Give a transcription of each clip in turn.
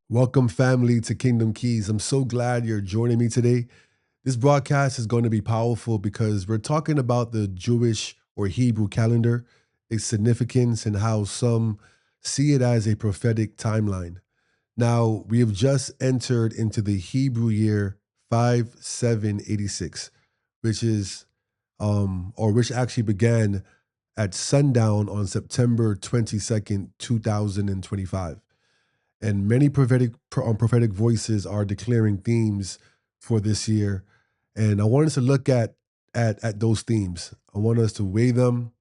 Welcome, family, to Kingdom Keys. I'm so glad you're joining me today. This broadcast is going to be powerful because we're talking about the Jewish or Hebrew calendar, its significance, and how some see it as a prophetic timeline. Now, we have just entered into the Hebrew year 5786, which is, which actually began at sundown on September 22nd, 2025, and many prophetic voices are declaring themes for this year. And I want us to look at those themes. I want us to weigh them,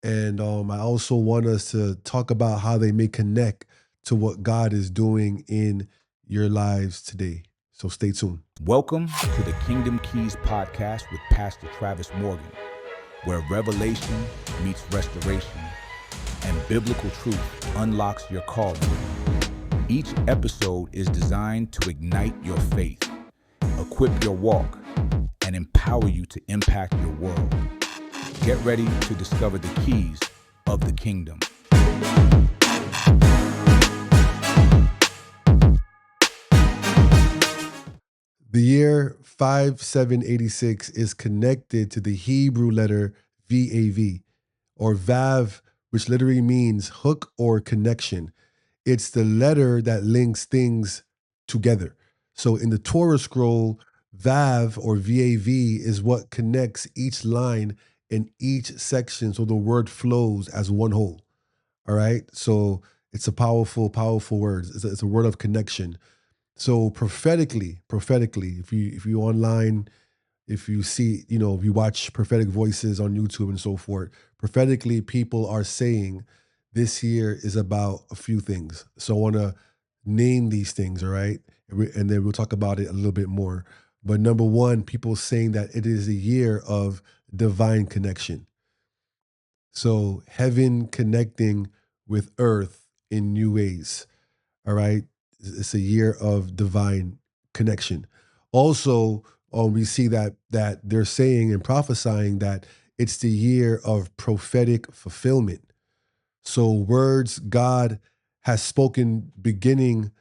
and I also want us to talk about how they may connect to what God is doing in your lives today. So stay tuned. Welcome to the Kingdom Keys podcast with Pastor Travis Morgan, where revelation meets restoration and biblical truth unlocks your calling. Each episode is designed to ignite your faith, equip your walk, and empower you to impact your world. Get ready to discover the keys of the kingdom. The year 5786 is connected to the Hebrew letter VAV, or Vav, which literally means hook or connection. It's the letter that links things together. So in the Torah scroll, Vav or VAV is what connects each line in each section so the word flows as one whole. All right. So it's a powerful, powerful word. It's a word of connection. So prophetically, if you online, if you see, if you watch prophetic voices on YouTube and so forth, prophetically, people are saying this year is about a few things. So I want to name these things, all right? And then we'll talk about it a little bit more. But number one, people saying that it is a year of divine connection. So heaven connecting with earth in new ways. All right. It's a year of divine connection. Also, we see that they're saying and prophesying that it's the year of prophetic fulfillment. So words God has spoken beginning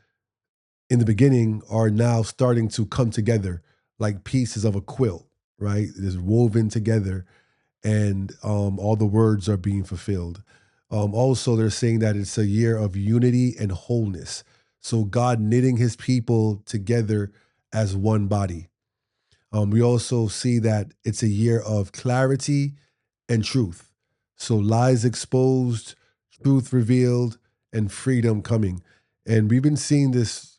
in the beginning are now starting to come together like pieces of a quilt, right? It is woven together, and all the words are being fulfilled. Also, they're saying that it's a year of unity and wholeness. So God knitting his people together as one body. We also see that it's a year of clarity and truth. So lies exposed, truth revealed, and freedom coming. And we've been seeing this,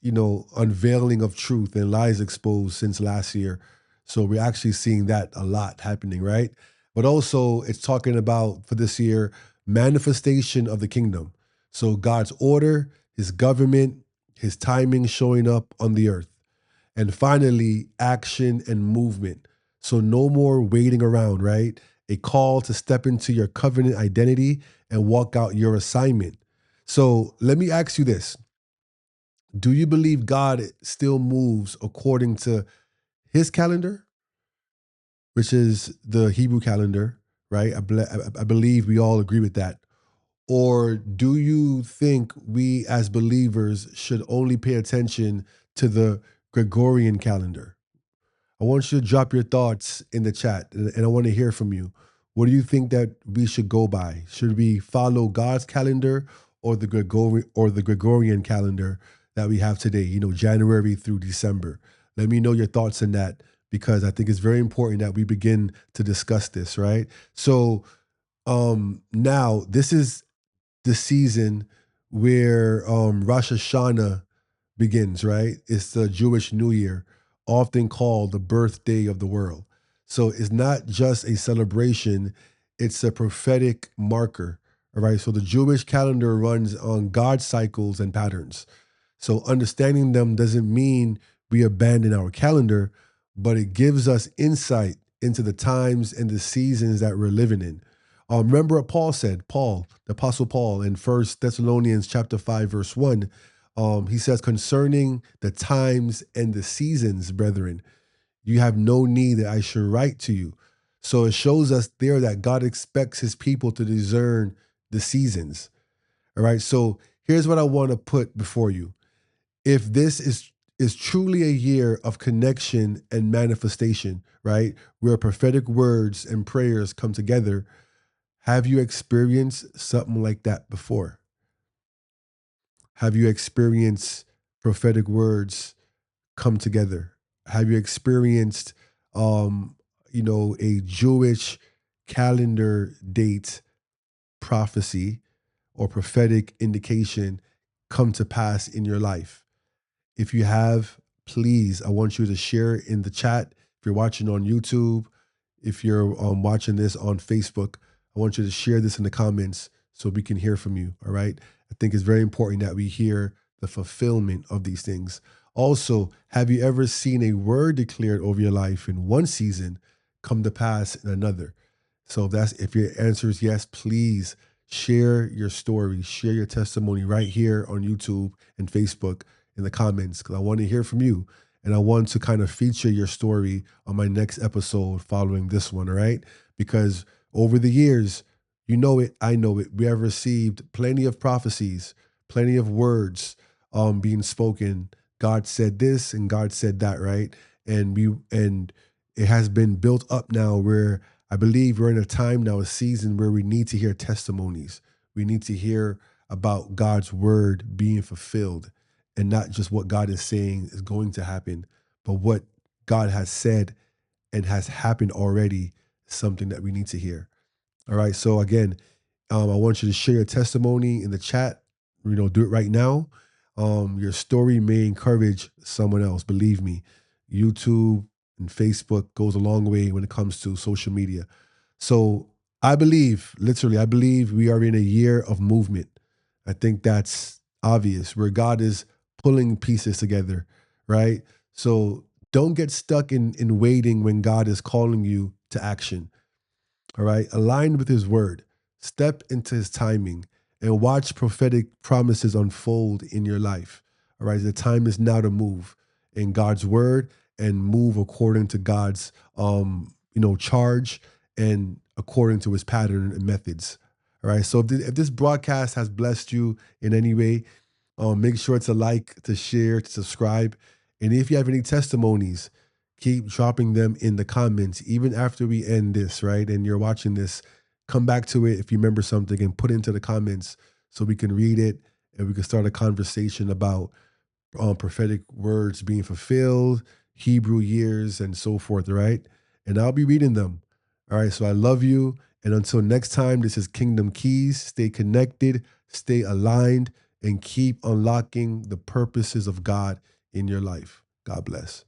unveiling of truth and lies exposed since last year. So we're actually seeing that a lot happening, right? But also, it's talking about for this year, manifestation of the kingdom. So God's order, his government, his timing showing up on the earth. And finally, action and movement. So no more waiting around, right? A call to step into your covenant identity and walk out your assignment. So let me ask you this. Do you believe God still moves according to his calendar, which is the Hebrew calendar, right? I believe we all agree with that. Or do you think we as believers should only pay attention to the Gregorian calendar? I want you to drop your thoughts in the chat, and I want to hear from you. What do you think that we should go by? Should we follow God's calendar or the Gregorian calendar that we have today? January through December. Let me know your thoughts on that because I think it's very important that we begin to discuss this. Right. So now this is the season where Rosh Hashanah begins, right? It's the Jewish New Year, often called the birthday of the world. So it's not just a celebration, it's a prophetic marker. All right. So the Jewish calendar runs on God's cycles and patterns. So understanding them doesn't mean we abandon our calendar, but it gives us insight into the times and the seasons that we're living in. Remember what Paul said, the Apostle Paul, in First Thessalonians chapter 5, verse 1. He says, concerning the times and the seasons, brethren, you have no need that I should write to you. So it shows us there that God expects his people to discern the seasons. All right. So here's what I want to put before you. if this is truly a year of connection and manifestation, right? Where prophetic words and prayers come together, have you experienced something like that before? Have you experienced prophetic words come together? Have you experienced, um, a Jewish calendar date prophecy or prophetic indication come to pass in your life? If you have, please, I want you to share in the chat. If you're watching on YouTube, if you're watching this on Facebook, I want you to share this in the comments so we can hear from you. All right. I think it's very important that we hear the fulfillment of these things. Also, have you ever seen a word declared over your life in one season come to pass in another? So if your answer is yes, please share your story, share your testimony right here on YouTube and Facebook in the comments, because I want to hear from you. And I want to kind of feature your story on my next episode following this one, all right? Because over the years, you know it, I know it, we have received plenty of prophecies, plenty of words being spoken. God said this and God said that, right? And it has been built up now where I believe we're in a time now, a season where we need to hear testimonies. We need to hear about God's word being fulfilled, and not just what God is saying is going to happen, but what God has said and has happened already is something that we need to hear. All right. So again, I want you to share your testimony in the chat. Do it right now. Your story may encourage someone else. Believe me, YouTube and Facebook goes a long way when it comes to social media. So I believe, literally, I believe we are in a year of movement. I think that's obvious, where God is pulling pieces together, right? So don't get stuck in waiting when God is calling you to action. All right. Align with his word, step into his timing, and watch prophetic promises unfold in your life. All right. The time is now to move in God's word and move according to God's, charge and according to his pattern and methods. All right. So if this broadcast has blessed you in any way, make sure to like, to share, to subscribe. And if you have any testimonies, keep dropping them in the comments, even after we end this, right? And you're watching this, come back to it if you remember something and put it into the comments so we can read it and we can start a conversation about prophetic words being fulfilled, Hebrew years, and so forth, right? And I'll be reading them. All right. So I love you. And until next time, this is Kingdom Keys. Stay connected, stay aligned, and keep unlocking the purposes of God in your life. God bless.